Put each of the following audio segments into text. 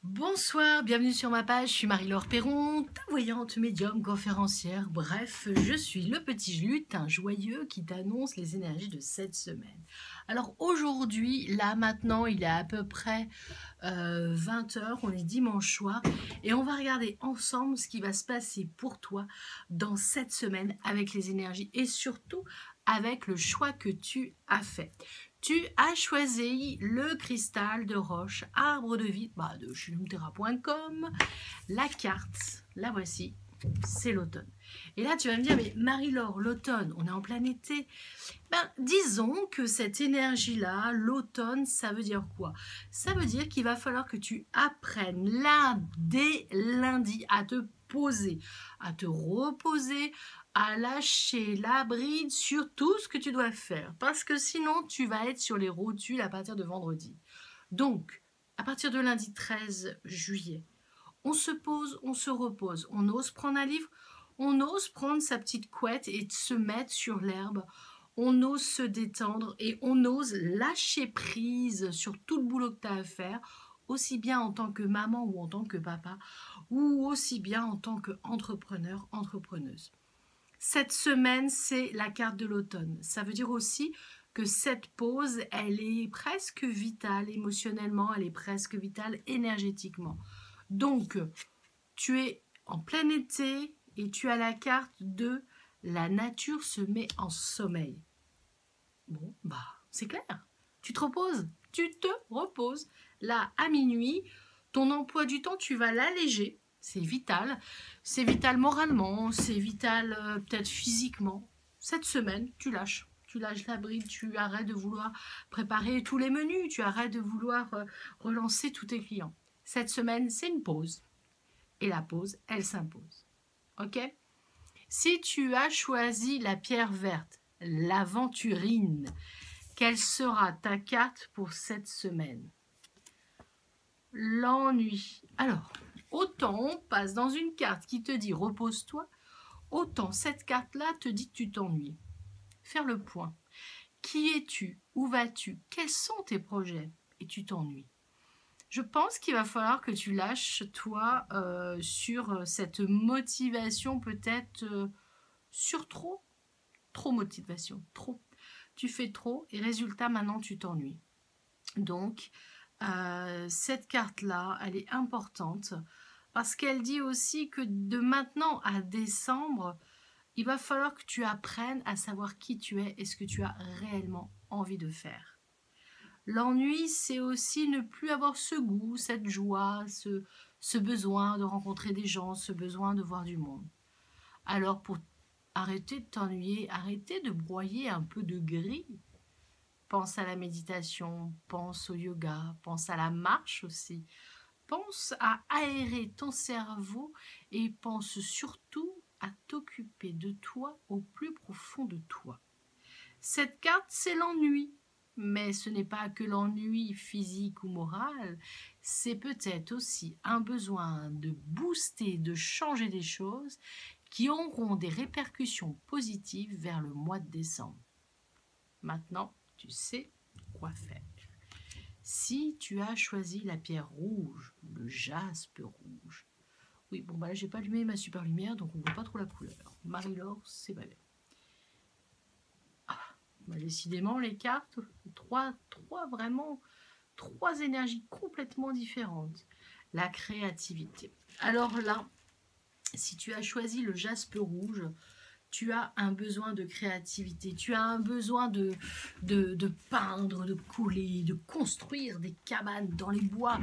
Bonsoir, bienvenue sur ma page, je suis Marie-Laure Perron, ta voyante, médium, conférencière, bref, je suis le petit lutin joyeux qui t'annonce les énergies de cette semaine. Alors aujourd'hui, là maintenant, il est à peu près 20h, on est dimanche soir, et on va regarder ensemble ce qui va se passer pour toi dans cette semaine avec les énergies et surtout avec le choix que tu as fait. Tu as choisi le cristal de roche, arbre de vie de chilumterra.com. La carte, la voici, c'est l'automne. Et là, tu vas me dire, mais Marie-Laure, l'automne, on est en plein été. Disons que cette énergie-là, l'automne, ça veut dire quoi? Ça veut dire qu'il va falloir que tu apprennes là, dès lundi, à te poser, à te reposer, à lâcher la bride sur tout ce que tu dois faire. Parce que sinon, tu vas être sur les rotules à partir de vendredi. Donc, à partir de lundi 13 juillet, on se pose, on se repose. On ose prendre un livre, on ose prendre sa petite couette et se mettre sur l'herbe. On ose se détendre et on ose lâcher prise sur tout le boulot que tu as à faire, aussi bien en tant que maman ou en tant que papa, ou aussi bien en tant qu'entrepreneur, entrepreneuse. Cette semaine, c'est la carte de l'automne. Ça veut dire aussi que cette pause, elle est presque vitale émotionnellement, elle est presque vitale énergétiquement. Donc, tu es en plein été et tu as la carte de la nature se met en sommeil. Bon, c'est clair. Tu te reposes, tu te reposes. Là, à minuit, ton emploi du temps, tu vas l'alléger. C'est vital. C'est vital moralement, c'est vital peut-être physiquement. Cette semaine, tu lâches. Tu lâches la bride, tu arrêtes de vouloir préparer tous les menus, tu arrêtes de vouloir relancer tous tes clients. Cette semaine, c'est une pause. Et la pause, elle s'impose. Ok? Si tu as choisi la pierre verte, l'aventurine, quelle sera ta carte pour cette semaine? L'ennui. Alors, autant on passe dans une carte qui te dit repose-toi, autant cette carte-là te dit que tu t'ennuies. Faire le point. Qui es-tu? Où vas-tu? Quels sont tes projets? Et tu t'ennuies. Je pense qu'il va falloir que tu lâches, toi, sur cette motivation peut-être sur trop motivation, trop. Tu fais trop et résultat, maintenant, tu t'ennuies. Donc, cette carte-là, elle est importante parce qu'elle dit aussi que de maintenant à décembre, il va falloir que tu apprennes à savoir qui tu es et ce que tu as réellement envie de faire. L'ennui, c'est aussi ne plus avoir ce goût, cette joie, ce besoin de rencontrer des gens, ce besoin de voir du monde. Alors, pour arrêter de t'ennuyer, arrêter de broyer un peu de gris, pense à la méditation, pense au yoga, pense à la marche aussi. Pense à aérer ton cerveau et pense surtout à t'occuper de toi au plus profond de toi. Cette carte, c'est l'ennui. Mais ce n'est pas que l'ennui physique ou moral, c'est peut-être aussi un besoin de booster, de changer des choses qui auront des répercussions positives vers le mois de décembre. Maintenant, tu sais quoi faire. Si tu as choisi la pierre rouge, le jaspe rouge, oui, là, j'ai pas allumé ma super lumière, donc on ne voit pas trop la couleur. Marie-Laure, c'est pas bien. Décidément, les cartes, trois énergies complètement différentes. La créativité. Alors là, si tu as choisi le jaspe rouge, tu as un besoin de créativité, tu as un besoin de peindre, de couler, de construire des cabanes dans les bois,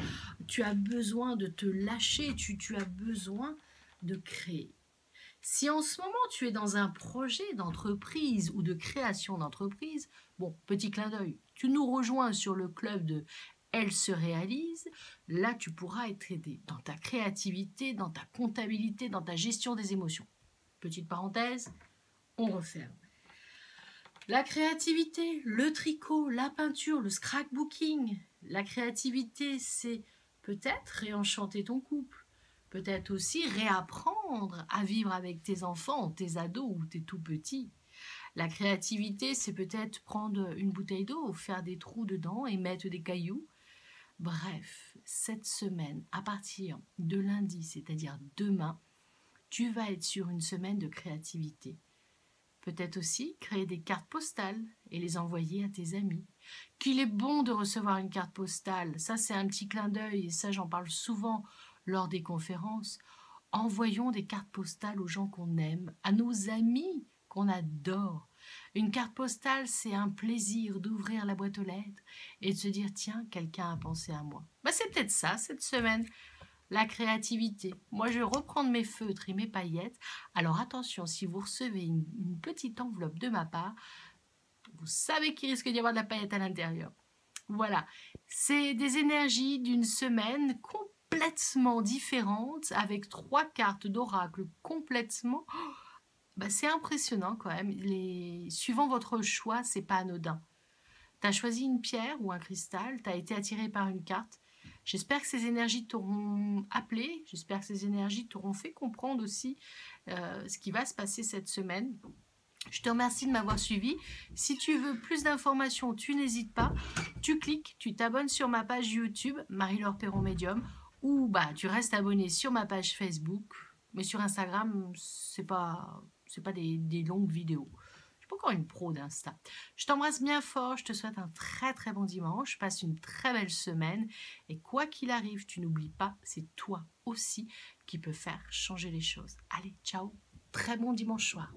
tu as besoin de te lâcher, tu as besoin de créer. Si en ce moment tu es dans un projet d'entreprise ou de création d'entreprise, bon, petit clin d'œil, tu nous rejoins sur le club de Elle se réalise, là tu pourras être aidé dans ta créativité, dans ta comptabilité, dans ta gestion des émotions. Petite parenthèse, on referme. La créativité, le tricot, la peinture, le scrapbooking. La créativité, c'est peut-être réenchanter ton couple. Peut-être aussi réapprendre à vivre avec tes enfants, tes ados ou tes tout-petits. La créativité, c'est peut-être prendre une bouteille d'eau, faire des trous dedans et mettre des cailloux. Bref, cette semaine, à partir de lundi, c'est-à-dire demain, tu vas être sur une semaine de créativité. Peut-être aussi créer des cartes postales et les envoyer à tes amis. Qu'il est bon de recevoir une carte postale, ça c'est un petit clin d'œil et ça j'en parle souvent lors des conférences. Envoyons des cartes postales aux gens qu'on aime, à nos amis qu'on adore. Une carte postale, c'est un plaisir d'ouvrir la boîte aux lettres et de se dire tiens, quelqu'un a pensé à moi. C'est peut-être ça cette semaine. La créativité. Moi, je reprends mes feutres et mes paillettes. Alors attention, si vous recevez une petite enveloppe de ma part, vous savez qu'il risque d'y avoir de la paillette à l'intérieur. Voilà, c'est des énergies d'une semaine complètement différentes, avec 3 cartes d'oracle complètement... c'est impressionnant quand même. Suivant votre choix, c'est pas anodin. Tu as choisi une pierre ou un cristal, tu as été attiré par une carte. J'espère que ces énergies t'auront appelé, j'espère que ces énergies t'auront fait comprendre aussi ce qui va se passer cette semaine. Je te remercie de m'avoir suivi. Si tu veux plus d'informations, tu n'hésites pas. Tu cliques, tu t'abonnes sur ma page YouTube, Marie-Laure Perron Médium, ou tu restes abonné sur ma page Facebook. Mais sur Instagram, c'est pas des longues vidéos. Je suis pas encore une pro d'Insta. Je t'embrasse bien fort, je te souhaite un très très bon dimanche, passe une très belle semaine et quoi qu'il arrive, tu n'oublies pas, c'est toi aussi qui peux faire changer les choses. Allez, ciao, très bon dimanche soir.